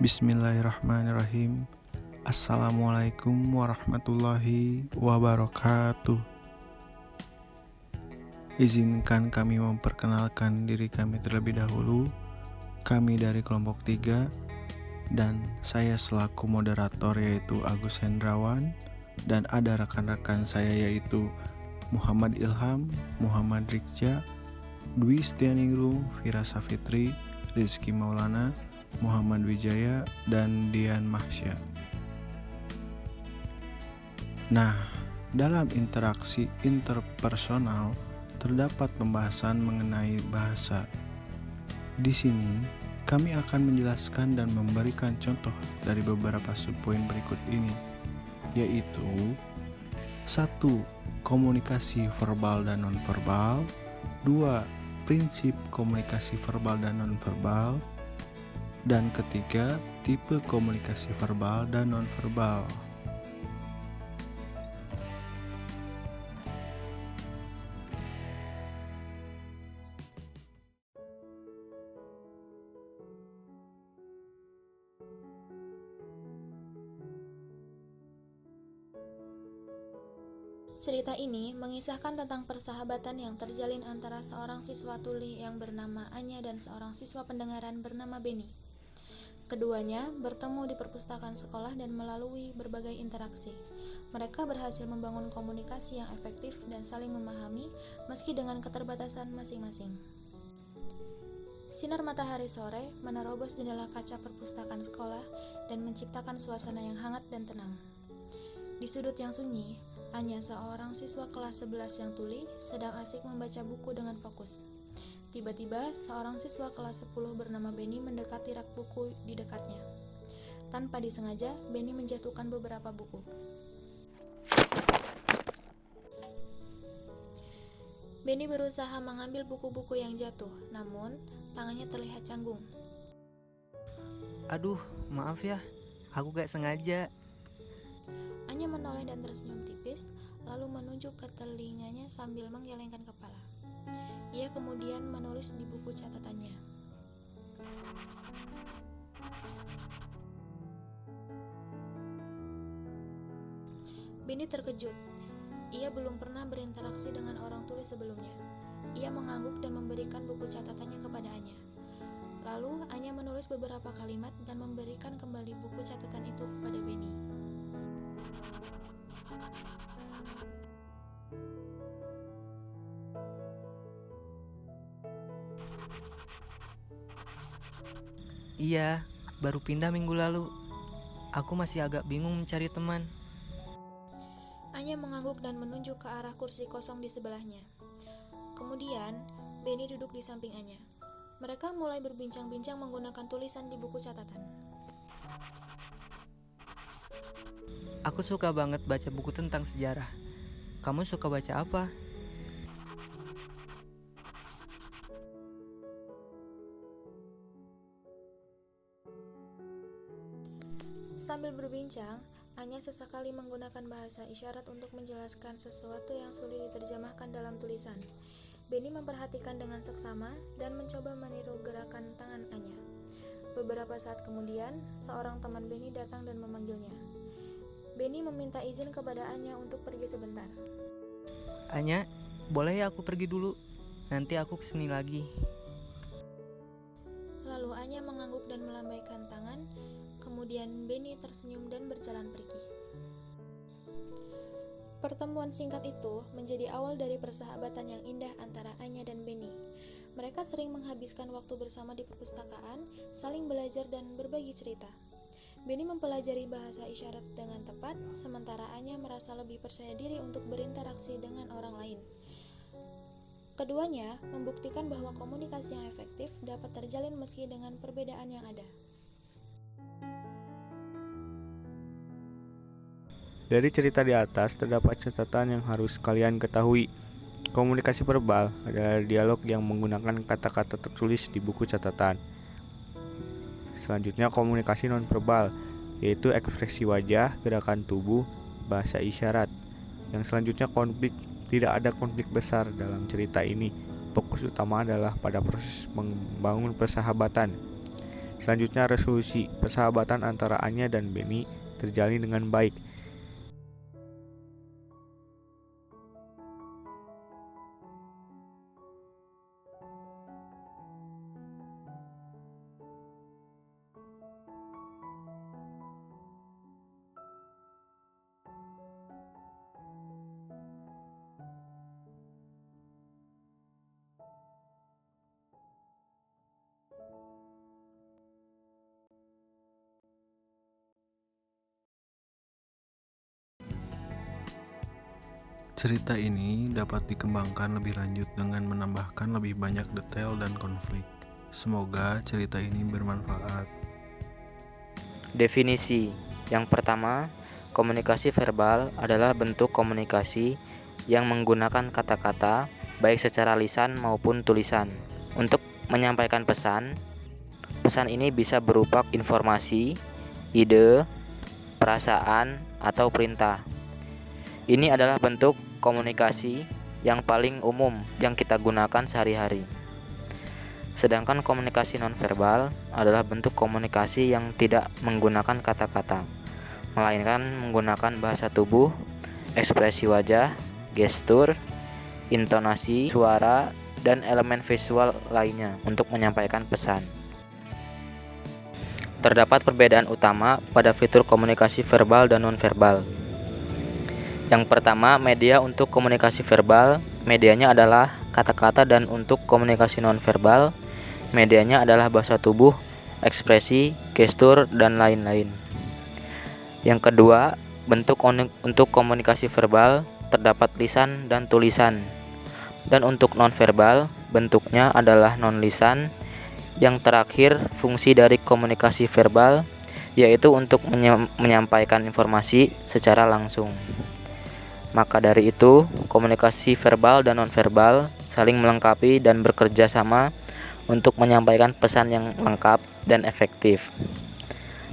Bismillahirrahmanirrahim. Assalamualaikum warahmatullahi wabarakatuh. Izinkan kami memperkenalkan diri kami terlebih dahulu. Kami dari kelompok 3 dan saya selaku moderator yaitu Agus Hendrawan, dan ada rekan-rekan saya yaitu Muhammad Ilham, Muhammad Rikja, Dwi Setianingrum, Fira Safitri, Rizky Maulana, Muhammad Wijaya, dan Dian Mahsya. Nah, dalam interaksi interpersonal terdapat pembahasan mengenai bahasa. Di sini, kami akan menjelaskan dan memberikan contoh dari beberapa subpoin berikut ini, yaitu 1. Komunikasi verbal dan nonverbal. 2. Prinsip komunikasi verbal dan nonverbal. Dan ketiga, tipe komunikasi verbal dan nonverbal. Cerita ini mengisahkan tentang persahabatan yang terjalin antara seorang siswa tuli yang bernama Anya dan seorang siswa pendengaran bernama Benny. Keduanya bertemu di perpustakaan sekolah dan melalui berbagai interaksi, mereka berhasil membangun komunikasi yang efektif dan saling memahami meski dengan keterbatasan masing-masing. Sinar matahari sore menerobos jendela kaca perpustakaan sekolah dan menciptakan suasana yang hangat dan tenang. Di sudut yang sunyi, Anya, seorang siswa kelas 11 yang tuli, sedang asik membaca buku dengan fokus. Tiba-tiba, seorang siswa kelas 10 bernama Benny mendekati rak buku di dekatnya. Tanpa disengaja, Benny menjatuhkan beberapa buku. Benny berusaha mengambil buku-buku yang jatuh, namun tangannya terlihat canggung. Aduh, maaf ya, aku gak sengaja. Anya menoleh dan tersenyum tipis, lalu menunjuk ke telinganya sambil menggelengkan kepala. Ia kemudian menulis di buku catatannya. Benny terkejut. Ia belum pernah berinteraksi dengan orang tuli sebelumnya. Ia mengangguk dan memberikan buku catatannya kepada Anya. Lalu Anya menulis beberapa kalimat dan memberikan kembali buku catatan itu kepada Benny. Iya, baru pindah minggu lalu. Aku masih agak bingung mencari teman. Anya mengangguk dan menunjuk ke arah kursi kosong di sebelahnya. Kemudian, Benny duduk di samping Anya. Mereka mulai berbincang-bincang menggunakan tulisan di buku catatan. Aku suka banget baca buku tentang sejarah. Kamu suka baca apa? Sambil berbincang, Anya sesekali menggunakan bahasa isyarat untuk menjelaskan sesuatu yang sulit diterjemahkan dalam tulisan. Benny memperhatikan dengan seksama dan mencoba meniru gerakan tangan Anya. Beberapa saat kemudian, seorang teman Benny datang dan memanggilnya. Benny meminta izin kepada Anya untuk pergi sebentar. Anya, boleh ya aku pergi dulu? Nanti aku kesini lagi. Lalu Anya mengangguk dan melambaikan tangan. Kemudian Benny tersenyum dan berjalan pergi. Pertemuan singkat itu menjadi awal dari persahabatan yang indah antara Anya dan Benny. Mereka sering menghabiskan waktu bersama di perpustakaan, saling belajar dan berbagi cerita. Benny mempelajari bahasa isyarat dengan tepat, sementara Anya merasa lebih percaya diri untuk berinteraksi dengan orang lain. Keduanya membuktikan bahwa komunikasi yang efektif dapat terjalin meski dengan perbedaan yang ada. Dari cerita di atas, terdapat catatan yang harus kalian ketahui. Komunikasi verbal adalah dialog yang menggunakan kata-kata tertulis di buku catatan. Selanjutnya, komunikasi nonverbal, yaitu ekspresi wajah, gerakan tubuh, bahasa isyarat. Yang selanjutnya, konflik. Tidak ada konflik besar dalam cerita ini. Fokus utama adalah pada proses membangun persahabatan. Selanjutnya resolusi. Persahabatan antara Anya dan Benny terjalin dengan baik. Cerita ini dapat dikembangkan lebih lanjut dengan menambahkan lebih banyak detail dan konflik. Semoga cerita ini bermanfaat. Definisi. Yang pertama, komunikasi verbal adalah bentuk komunikasi yang menggunakan kata-kata, baik secara lisan maupun tulisan, untuk menyampaikan pesan. Pesan ini bisa berupa informasi, ide, perasaan, atau perintah. Ini adalah bentuk komunikasi yang paling umum yang kita gunakan sehari-hari. Sedangkan komunikasi nonverbal adalah bentuk komunikasi yang tidak menggunakan kata-kata, melainkan menggunakan bahasa tubuh, ekspresi wajah, gestur, intonasi, suara, dan elemen visual lainnya untuk menyampaikan pesan. Terdapat perbedaan utama pada fitur komunikasi verbal dan nonverbal. Yang pertama, media untuk komunikasi verbal, medianya adalah kata-kata, dan untuk komunikasi nonverbal, medianya adalah bahasa tubuh, ekspresi, gestur, dan lain-lain. Yang kedua, bentuk untuk komunikasi verbal terdapat lisan dan tulisan. Dan untuk nonverbal, bentuknya adalah non-lisan. Yang terakhir, fungsi dari komunikasi verbal yaitu untuk menyampaikan informasi secara langsung. Maka dari itu, komunikasi verbal dan nonverbal saling melengkapi dan bekerja sama untuk menyampaikan pesan yang lengkap dan efektif.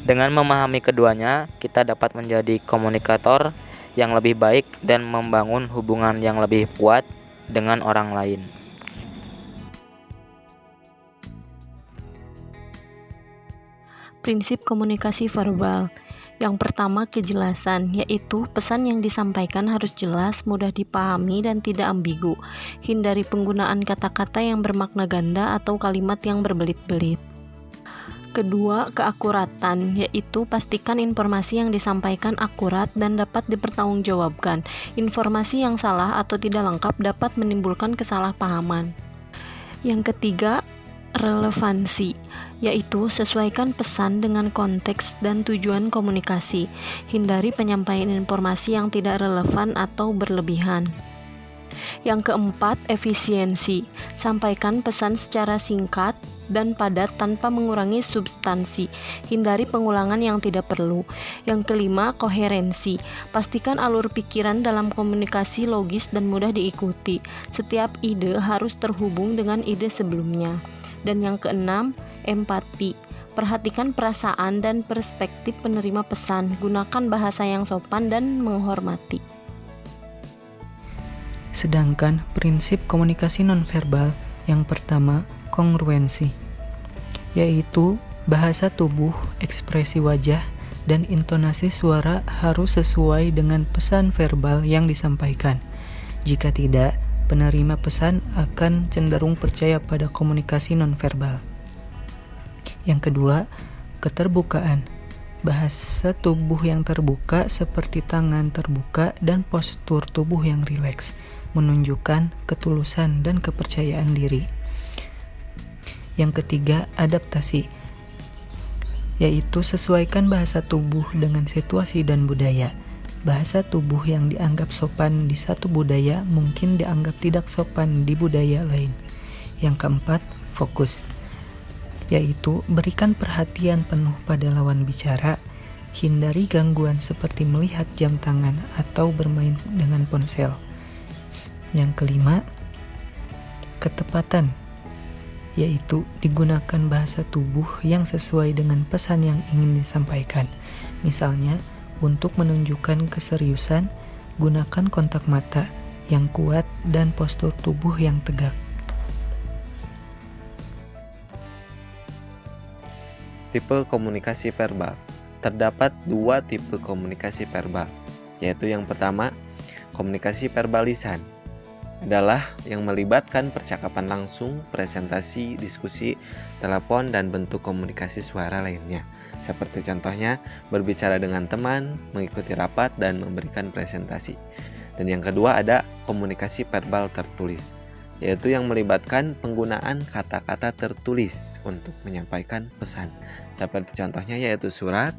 Dengan memahami keduanya, kita dapat menjadi komunikator yang lebih baik dan membangun hubungan yang lebih kuat dengan orang lain. Prinsip komunikasi verbal. Yang pertama, kejelasan, yaitu pesan yang disampaikan harus jelas, mudah dipahami, dan tidak ambigu. Hindari penggunaan kata-kata yang bermakna ganda atau kalimat yang berbelit-belit. Kedua, keakuratan, yaitu pastikan informasi yang disampaikan akurat dan dapat dipertanggungjawabkan. Informasi yang salah atau tidak lengkap dapat menimbulkan kesalahpahaman. Yang ketiga, relevansi, yaitu sesuaikan pesan dengan konteks dan tujuan komunikasi. Hindari penyampaian informasi yang tidak relevan atau berlebihan. Yang keempat, efisiensi. Sampaikan pesan secara singkat dan padat tanpa mengurangi substansi. Hindari pengulangan yang tidak perlu. Yang kelima, koherensi. Pastikan alur pikiran dalam komunikasi logis dan mudah diikuti. Setiap ide harus terhubung dengan ide sebelumnya. Dan yang keenam, empati. Perhatikan perasaan dan perspektif penerima pesan. Gunakan bahasa yang sopan dan menghormati. Sedangkan prinsip komunikasi nonverbal yang pertama, kongruensi, yaitu bahasa tubuh, ekspresi wajah, dan intonasi suara harus sesuai dengan pesan verbal yang disampaikan. Jika tidak, penerima pesan akan cenderung percaya pada komunikasi nonverbal. Yang kedua, keterbukaan. Bahasa tubuh yang terbuka seperti tangan terbuka dan postur tubuh yang rileks menunjukkan ketulusan dan kepercayaan diri. Yang ketiga, adaptasi, yaitu sesuaikan bahasa tubuh dengan situasi dan budaya. Bahasa tubuh yang dianggap sopan di satu budaya mungkin dianggap tidak sopan di budaya lain. Yang keempat, fokus, yaitu berikan perhatian penuh pada lawan bicara. Hindari gangguan seperti melihat jam tangan atau bermain dengan ponsel. Yang kelima, ketepatan, yaitu digunakan bahasa tubuh yang sesuai dengan pesan yang ingin disampaikan. Misalnya, untuk menunjukkan keseriusan, gunakan kontak mata yang kuat dan postur tubuh yang tegak. Tipe komunikasi verbal. Terdapat 2 tipe komunikasi verbal, yaitu yang pertama, komunikasi verbal lisan. Adalah yang melibatkan percakapan langsung, presentasi, diskusi, telepon, dan bentuk komunikasi suara lainnya. Seperti contohnya, berbicara dengan teman, mengikuti rapat, dan memberikan presentasi. Dan yang kedua ada komunikasi verbal tertulis, yaitu yang melibatkan penggunaan kata-kata tertulis untuk menyampaikan pesan. Seperti contohnya yaitu surat,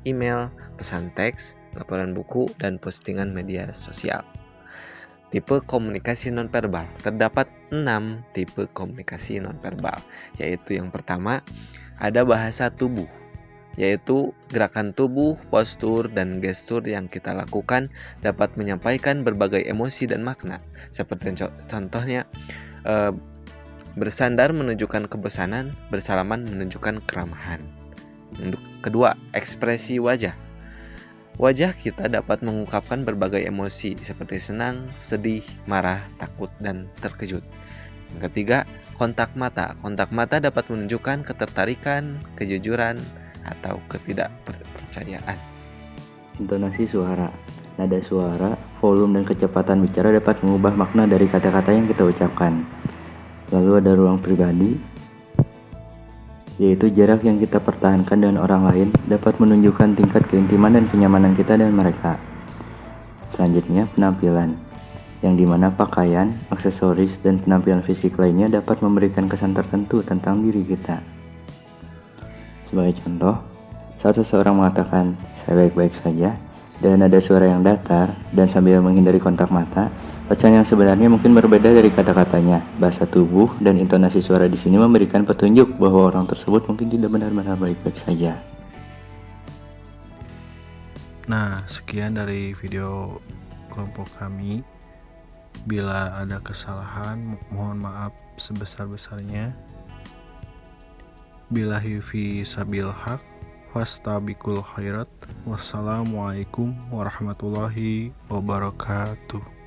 email, pesan teks, laporan buku, dan postingan media sosial. Tipe komunikasi nonverbal. Terdapat 6 tipe komunikasi nonverbal, yaitu yang pertama ada bahasa tubuh, yaitu gerakan tubuh, postur, dan gestur yang kita lakukan dapat menyampaikan berbagai emosi dan makna. Seperti contohnya bersandar menunjukkan kebosanan, bersalaman menunjukkan keramahan. Untuk kedua, ekspresi wajah. Wajah kita dapat mengungkapkan berbagai emosi seperti senang, sedih, marah, takut, dan terkejut. Yang ketiga, kontak mata. Kontak mata dapat menunjukkan ketertarikan, kejujuran, atau ketidakpercayaan. Intonasi suara. Nada suara, volume, dan kecepatan bicara dapat mengubah makna dari kata-kata yang kita ucapkan. Lalu ada ruang pribadi, yaitu jarak yang kita pertahankan dengan orang lain dapat menunjukkan tingkat keintiman dan kenyamanan kita dan mereka. Selanjutnya, penampilan, yang dimana pakaian, aksesoris, dan penampilan fisik lainnya dapat memberikan kesan tertentu tentang diri kita. Sebagai contoh, saat seseorang mengatakan, "Saya baik-baik saja," dan ada suara yang datar dan sambil menghindari kontak mata, pesan yang sebenarnya mungkin berbeda dari kata-katanya. Bahasa tubuh dan intonasi suara di sini memberikan petunjuk bahwa orang tersebut mungkin tidak benar-benar baik-baik saja. Nah, sekian dari video kelompok kami. Bila ada kesalahan, mohon maaf sebesar-besarnya. Billahi fi sabil haq, fastabiqul khairat. Wassalamualaikum warahmatullahi wabarakatuh.